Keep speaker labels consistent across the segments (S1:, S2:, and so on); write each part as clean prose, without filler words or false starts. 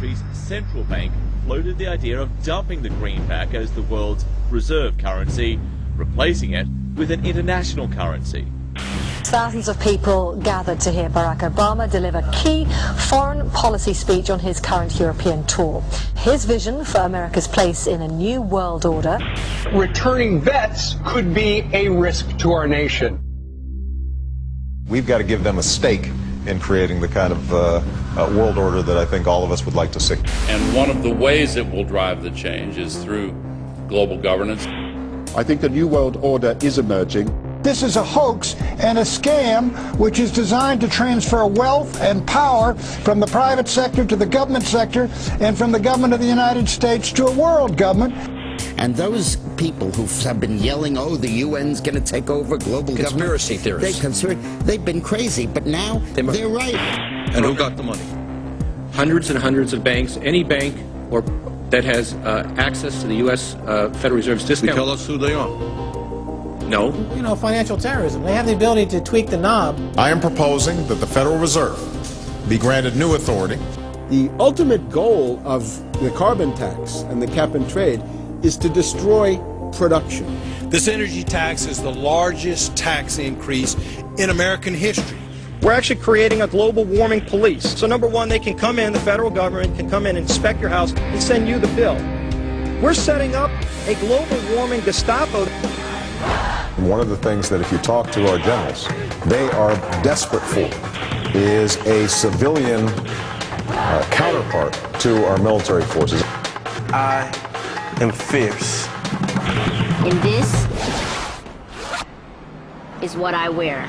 S1: country's central bank floated the idea of dumping the greenback as the world's reserve currency, replacing it with an international currency.
S2: Thousands of people gathered to hear Barack Obama deliver key foreign policy speech on his current European tour. His vision for America's place in a new world order.
S3: Returning vets could be a risk to our nation.
S4: We've got to give them a stake in creating the kind of world order that I think all of us would like to see.
S5: And one of the ways it will drive the change is through global governance.
S6: I think a new world order is emerging.
S7: This is a hoax and a scam which is designed to transfer wealth and power from the private sector to the government sector and from the government of the United States to a world government.
S8: And those people who have been yelling, oh, the UN's going to take over global
S9: conspiracy
S8: government.
S9: Theorists.
S8: They've been crazy, but now they're right.
S9: And who got the money? Hundreds and hundreds of banks. Any bank or that has access to the U.S. Federal Reserve's discount.
S5: Tell us who they are.
S9: No.
S10: You know, financial terrorism. They have the ability to tweak the knob.
S4: I am proposing that the Federal Reserve be granted new authority.
S6: The ultimate goal of the carbon tax and the cap and trade is to destroy production.
S11: This energy tax is the largest tax increase in American history.
S12: We're actually creating a global warming police. So number one, they can come in, the federal government can come in and inspect your house and send you the bill. We're setting up a global warming Gestapo.
S4: And one of the things that if you talk to our generals, they are desperate for is a civilian counterpart to our military forces.
S13: I am fierce.
S14: And this is what I wear.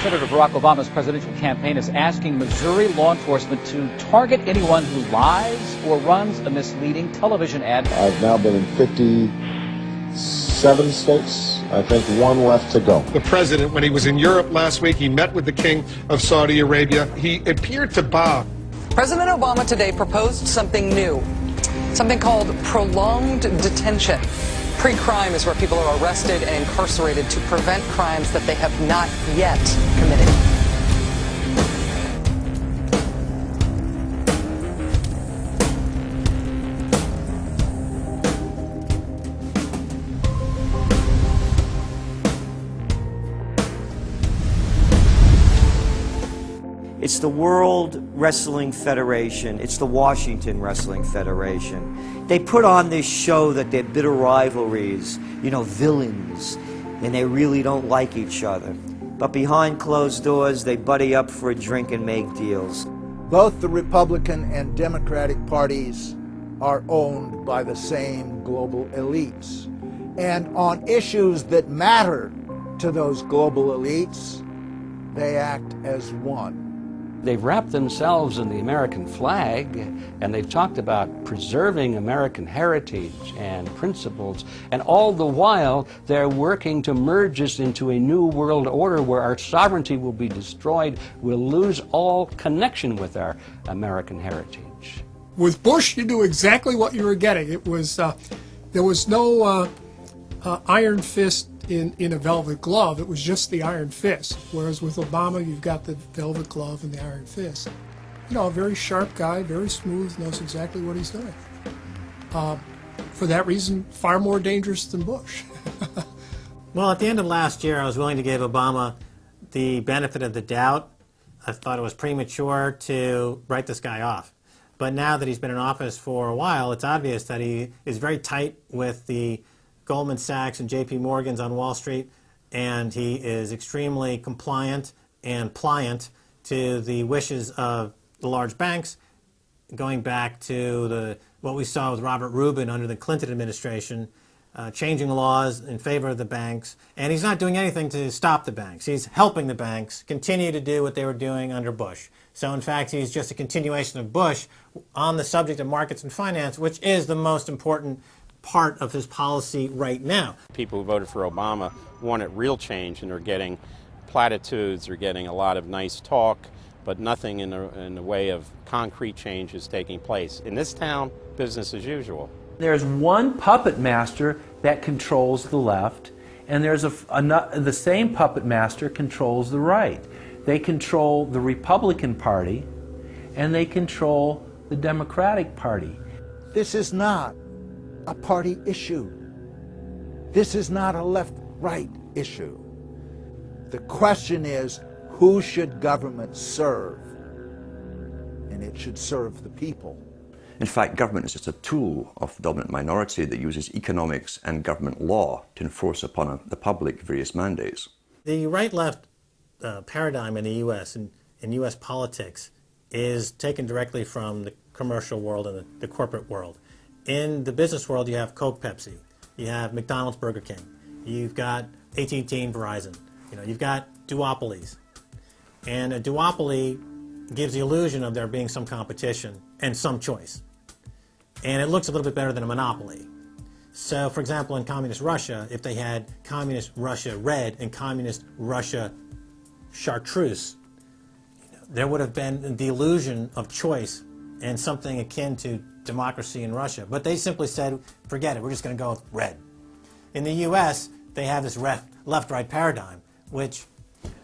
S15: Senator Barack Obama's presidential campaign is asking Missouri law enforcement to target anyone who lies or runs a misleading television ad.
S6: I've now been in 57 states. I think one left to go.
S3: The president, when he was in Europe last week, he met with the King of Saudi Arabia. He appeared to bow.
S16: President Obama today proposed something new, something called prolonged detention. Pre-crime is where people are arrested and incarcerated to prevent crimes that they have not yet committed.
S17: It's the World Wrestling Federation. It's the Washington Wrestling Federation. They put on this show that they're bitter rivalries, you know, villains, and they really don't like each other. But behind closed doors, they buddy up for a drink and make deals.
S7: Both the Republican and Democratic parties are owned by the same global elites. And on issues that matter to those global elites, they act as one.
S18: They've wrapped themselves in the American flag, and they've talked about preserving American heritage and principles, and all the while they're working to merge us into a new world order where our sovereignty will be destroyed. We'll lose all connection with our American heritage.
S19: With Bush, you knew exactly what you were getting. It was there was no iron fist in a velvet glove. It was just the iron fist. Whereas with Obama, you've got the velvet glove and the iron fist. You know, a very sharp guy, very smooth, knows exactly what he's doing. For that reason, far more dangerous than Bush.
S10: Well, at the end of last year, I was willing to give Obama the benefit of the doubt. I thought it was premature to write this guy off. But now that he's been in office for a while, it's obvious that he is very tight with the Goldman Sachs and J.P. Morgan's on Wall Street, and he is extremely compliant and pliant to the wishes of the large banks, going back to what we saw with Robert Rubin under the Clinton administration, changing laws in favor of the banks. And he's not doing anything to stop the banks. He's helping the banks continue to do what they were doing under Bush. So in fact, he's just a continuation of Bush on the subject of markets and finance, which is the most important part of his policy right now.
S20: People who voted for Obama wanted real change, and they're getting platitudes, they're getting a lot of nice talk, but nothing in the way of concrete change is taking place. In this town, business as usual.
S3: There's one puppet master that controls the left, and there's the same puppet master controls the right. They control the Republican Party, and they control the Democratic Party.
S7: This is not a party issue. This is not a left-right issue. The question is, who should government serve? And it should serve the people.
S21: In fact, government is just a tool of the dominant minority that uses economics and government law to enforce upon the public various mandates.
S10: The right-left paradigm in the U.S. and in U.S. politics is taken directly from the commercial world and the corporate world. In the business world, you have Coke, Pepsi. You have McDonald's, Burger King. You've got AT&T and Verizon. You've got duopolies. And a duopoly gives the illusion of there being some competition and some choice. And it looks a little bit better than a monopoly. So, for example, in Communist Russia, if they had Communist Russia Red and Communist Russia Chartreuse, there would have been the illusion of choice and something akin to democracy in Russia. But they simply said, forget it, we're just going to go with red. In the U.S., they have this left-right paradigm, which,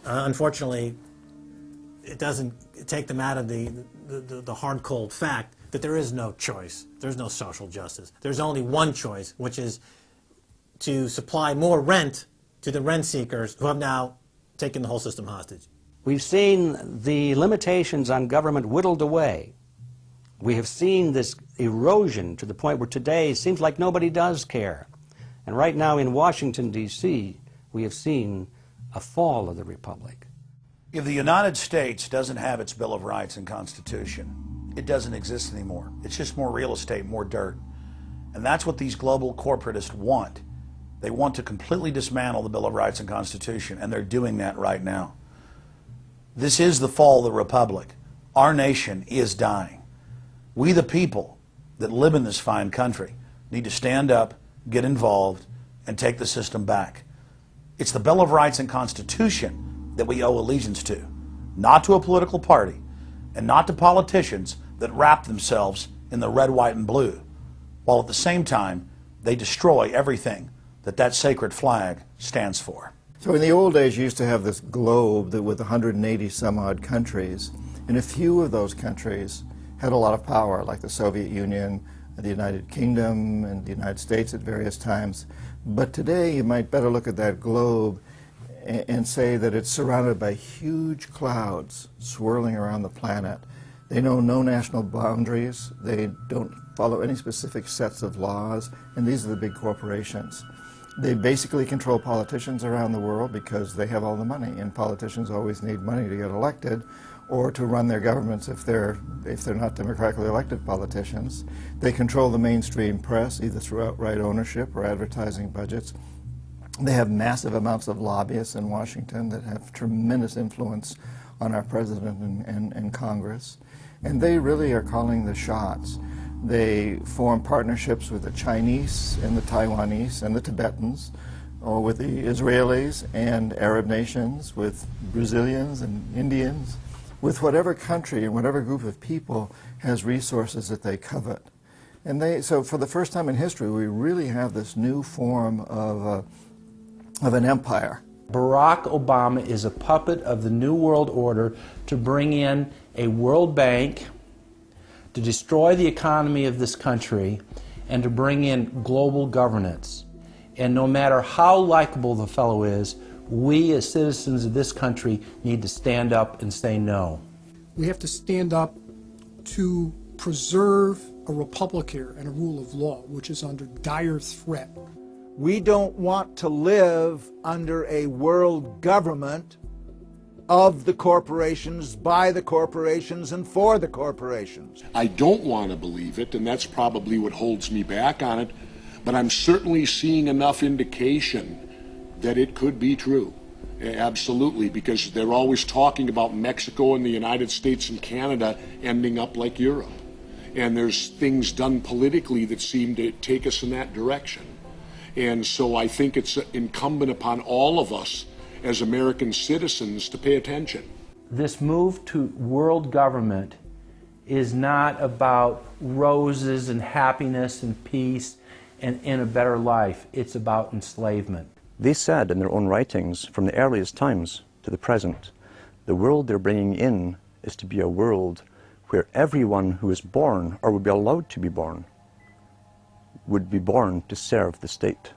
S10: unfortunately, it doesn't take them out of the hard, cold fact that there is no choice. There's no social justice. There's only one choice, which is to supply more rent to the rent seekers who have now taken the whole system hostage.
S18: We've seen the limitations on government whittled away. We have seen this erosion to the point where today it seems like nobody does care. And right now in Washington, D.C., we have seen a fall of the republic.
S22: If the United States doesn't have its Bill of Rights and Constitution, it doesn't exist anymore. It's just more real estate, more dirt. And that's what these global corporatists want. They want to completely dismantle the Bill of Rights and Constitution, and they're doing that right now. This is the fall of the republic. Our nation is dying. We, the people that live in this fine country, need to stand up, get involved, and take the system back. It's the Bill of Rights and Constitution that we owe allegiance to, not to a political party, and not to politicians that wrap themselves in the red, white, and blue, while at the same time they destroy everything that sacred flag stands for.
S23: So in the old days, you used to have this globe that with 180 some odd countries, and a few of those countries had a lot of power, like the Soviet Union, the United Kingdom, and the United States at various times. But today, you might better look at that globe and say that it's surrounded by huge clouds swirling around the planet. They know no national boundaries. They don't follow any specific sets of laws, and these are the big corporations. They basically control politicians around the world because they have all the money, and politicians always need money to get elected or to run their governments if they're not democratically elected politicians. They control the mainstream press, either through outright ownership or advertising budgets. They have massive amounts of lobbyists in Washington that have tremendous influence on our president and Congress. And they really are calling the shots. They form partnerships with the Chinese and the Taiwanese and the Tibetans, or with the Israelis and Arab nations, with Brazilians and Indians, with whatever country and whatever group of people has resources that they covet. And so for the first time in history, we really have this new form of an empire.
S3: Barack Obama is a puppet of the New World Order to bring in a World Bank, to destroy the economy of this country, and to bring in global governance. And no matter how likable the fellow is, we as citizens of this country need to stand up and say no.
S19: We have to stand up to preserve a republic here and a rule of law, which is under dire threat.
S7: We don't want to live under a world government of the corporations, by the corporations, and for the corporations.
S24: I don't want to believe it, and that's probably what holds me back on it, but I'm certainly seeing enough indication that it could be true. Absolutely, because they're always talking about Mexico and the United States and Canada ending up like Europe. And there's things done politically that seem to take us in that direction. And so I think it's incumbent upon all of us as American citizens to pay attention.
S3: This move to world government is not about roses and happiness and peace and a better life. It's about enslavement.
S21: They said in their own writings, from the earliest times to the present, the world they're bringing in is to be a world where everyone who is born or would be allowed to be born would be born to serve the state.